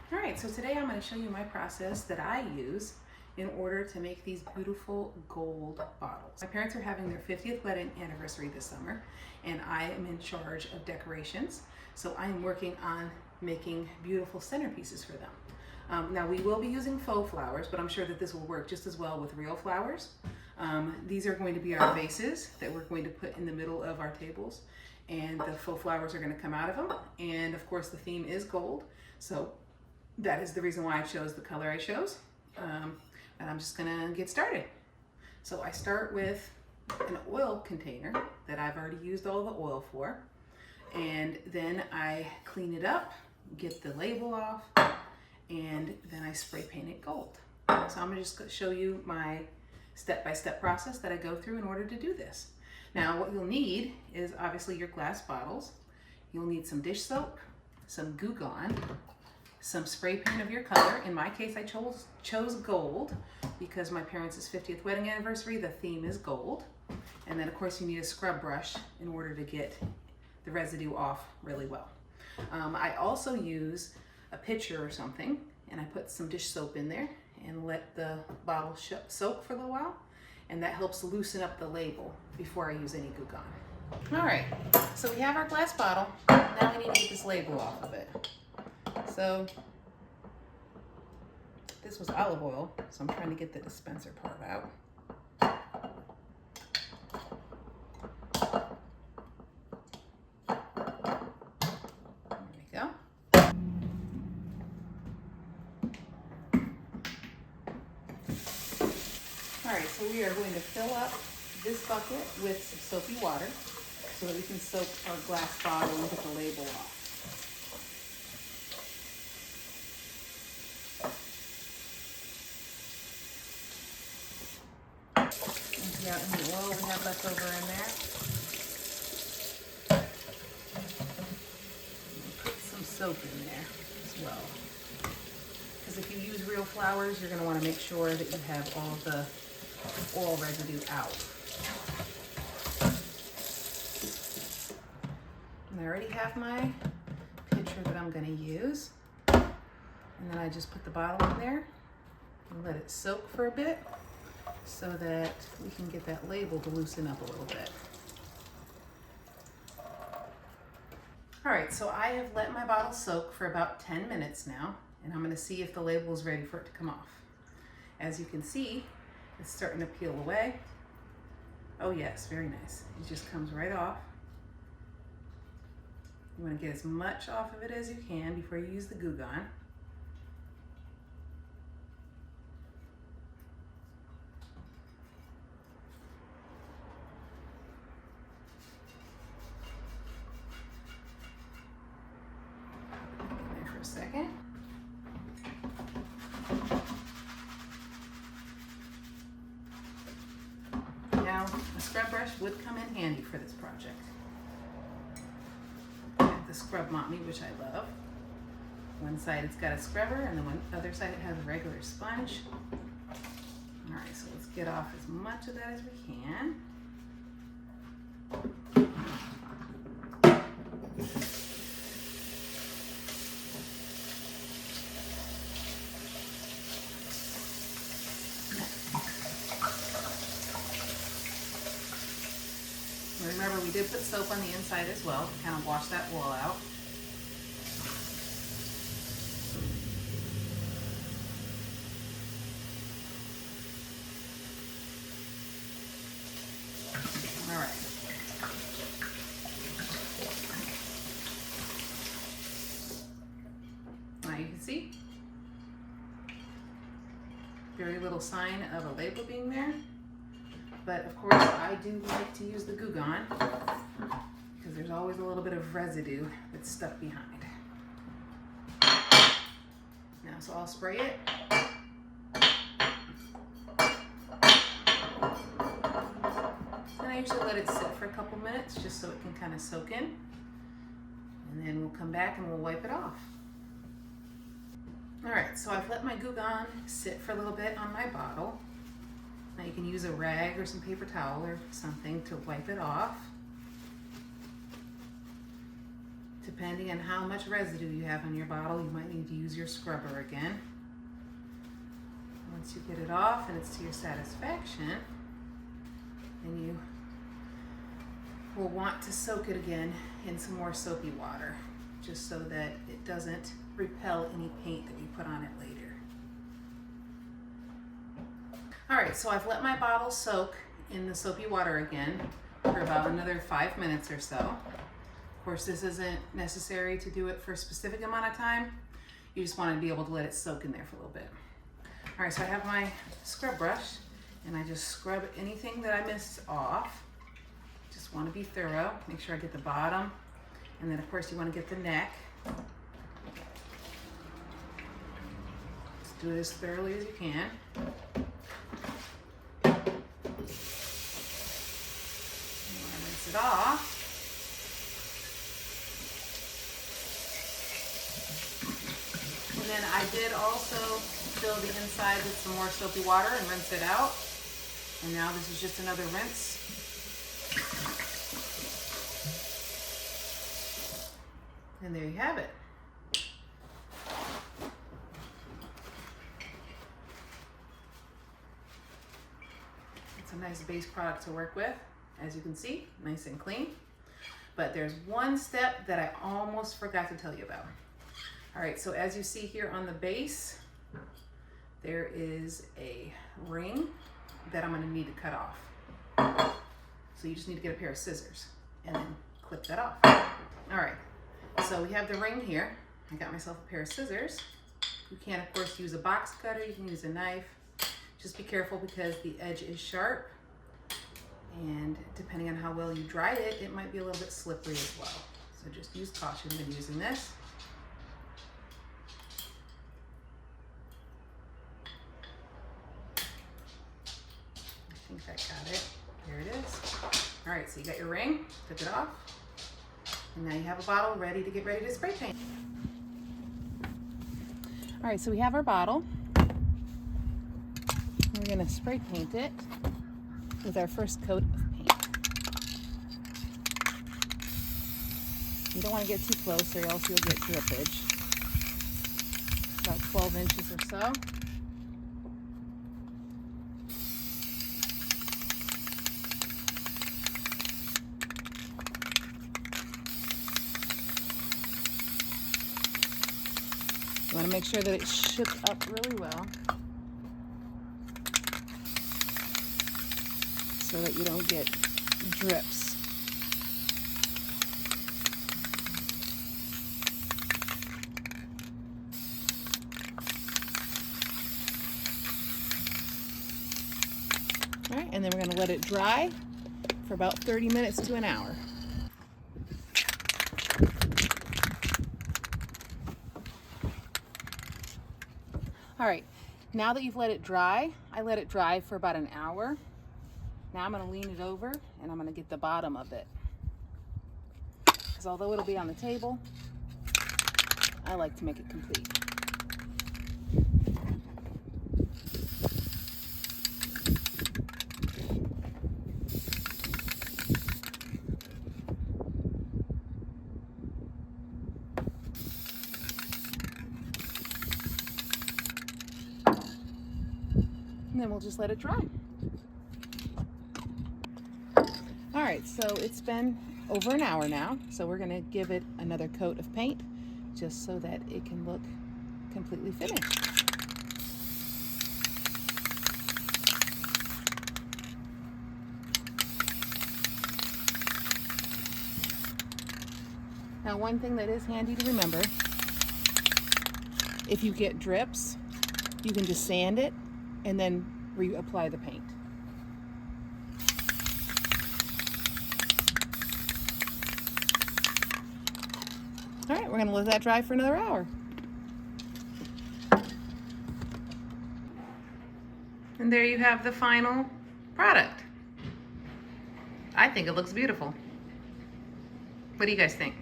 All right, so today I'm going to show you my process that I use in order to make these beautiful gold bottles. My parents are having their 50th wedding anniversary this summer, and I am in charge of decorations. So I am working on making beautiful centerpieces for them. Now we will be using faux flowers, but I'm sure that this will work just as well with real flowers. These are going to be our vases that we're going to put in the middle of our tables, and the faux flowers are going to come out of them. And of course the theme is gold, so that is the reason why I chose the color I chose. And I'm just gonna get started. So I start with an oil container that I've already used all the oil for, and then I clean it up, get the label off, and then I spray paint it gold. So I'm just gonna show you my step-by-step process that I go through in order to do this. Now what you'll need is obviously your glass bottles. You'll need some dish soap, some Goo Gone, some spray paint of your color. In my case, I chose gold because my parents' 50th wedding anniversary, the theme is gold. And then of course you need a scrub brush in order to get the residue off really well. I also use a pitcher or something, and I put some dish soap in there and let the bottle soak for a little while, and that helps loosen up the label before I use any Goo Gone. All right, so we have our glass bottle. Now we need to get this label off of it. So this was olive oil, so I'm trying to get the dispenser part out. There we go. All right, so we are going to fill up this bucket with some soapy water so that we can soak our glass bottle and get the label off. Out any oil we have left over in there. Put some soap in there as well. Because if you use real flowers, you're going to want to make sure that you have all the oil residue out. And I already have my pitcher that I'm going to use. And then I just put the bottle in there and let it soak for a bit, so that we can get that label to loosen up a little bit. All right, so I have let my bottle soak for about 10 minutes now, and I'm gonna see if the label is ready for it to come off. As you can see, it's starting to peel away. Oh yes, very nice. It just comes right off. You wanna get as much off of it as you can before you use the Goo Gone. Second. Now, a scrub brush would come in handy for this project. I have the Scrub Mommy, which I love. One side it's got a scrubber, and then on the other side it has a regular sponge. All right, so let's get off as much of that as we can. Remember, we did put soap on the inside as well to kind of wash that oil out. All right. Now you can see very little sign of a label being there. But of course, I do like to use the Goo Gone because there's always a little bit of residue that's stuck behind. Now, so I'll spray it. And I usually let it sit for a couple minutes just so it can kind of soak in. And then we'll come back and we'll wipe it off. All right, so I've let my Goo Gone sit for a little bit on my bottle. Now you can use a rag or some paper towel or something to wipe it off. To Depending on how much residue you have on your bottle, you might need to use your scrubber again. Once you get it off and it's to your satisfaction, then you will want to soak it again in some more soapy water, just so that it doesn't repel any paint that you put on it later. All right, so I've let my bottle soak in the soapy water again for about another 5 minutes or so. Of course, this isn't necessary to do it for a specific amount of time. You just want to be able to let it soak in there for a little bit. All right, so I have my scrub brush and I just scrub anything that I missed off. Just want to be thorough, make sure I get the bottom, and then of course you want to get the neck. Just do it as thoroughly as you can. Rinse it off. And then I did also fill the inside with some more soapy water and rinse it out. And now this is just another rinse. And there you have it. It's a nice base product to work with, as you can see, nice and clean. But there's one step that I almost forgot to tell you about. All right, so as you see here on the base, there is a ring that I'm gonna need to cut off. So you just need to get a pair of scissors and then clip that off. All right, so we have the ring here. I got myself a pair of scissors. You can, of course, use a box cutter, you can use a knife. Just be careful because the edge is sharp, and depending on how well you dried it, it might be a little bit slippery as well. So just use caution when using this. I think I got it. There it is. All right, so you got your ring, took it off, and now you have a bottle ready to spray paint. All right, so we have our bottle. We're gonna spray paint it with our first coat of paint. You don't want to get too close or else you'll get drippage. About 12 inches or so. You want to make sure that it shook up really well so that you don't get drips. All right, and then we're going to let it dry for about 30 minutes to an hour. All right, now that you've let it dry, I let it dry for about an hour. Now I'm gonna lean it over and I'm gonna get the bottom of it. Because although it'll be on the table, I like to make it complete. And then we'll just let it dry. All right, so it's been over an hour now, so we're gonna give it another coat of paint just so that it can look completely finished. Now, one thing that is handy to remember, if you get drips, you can just sand it and then reapply the paint. All right, we're gonna let that dry for another hour. And there you have the final product. I think it looks beautiful. What do you guys think?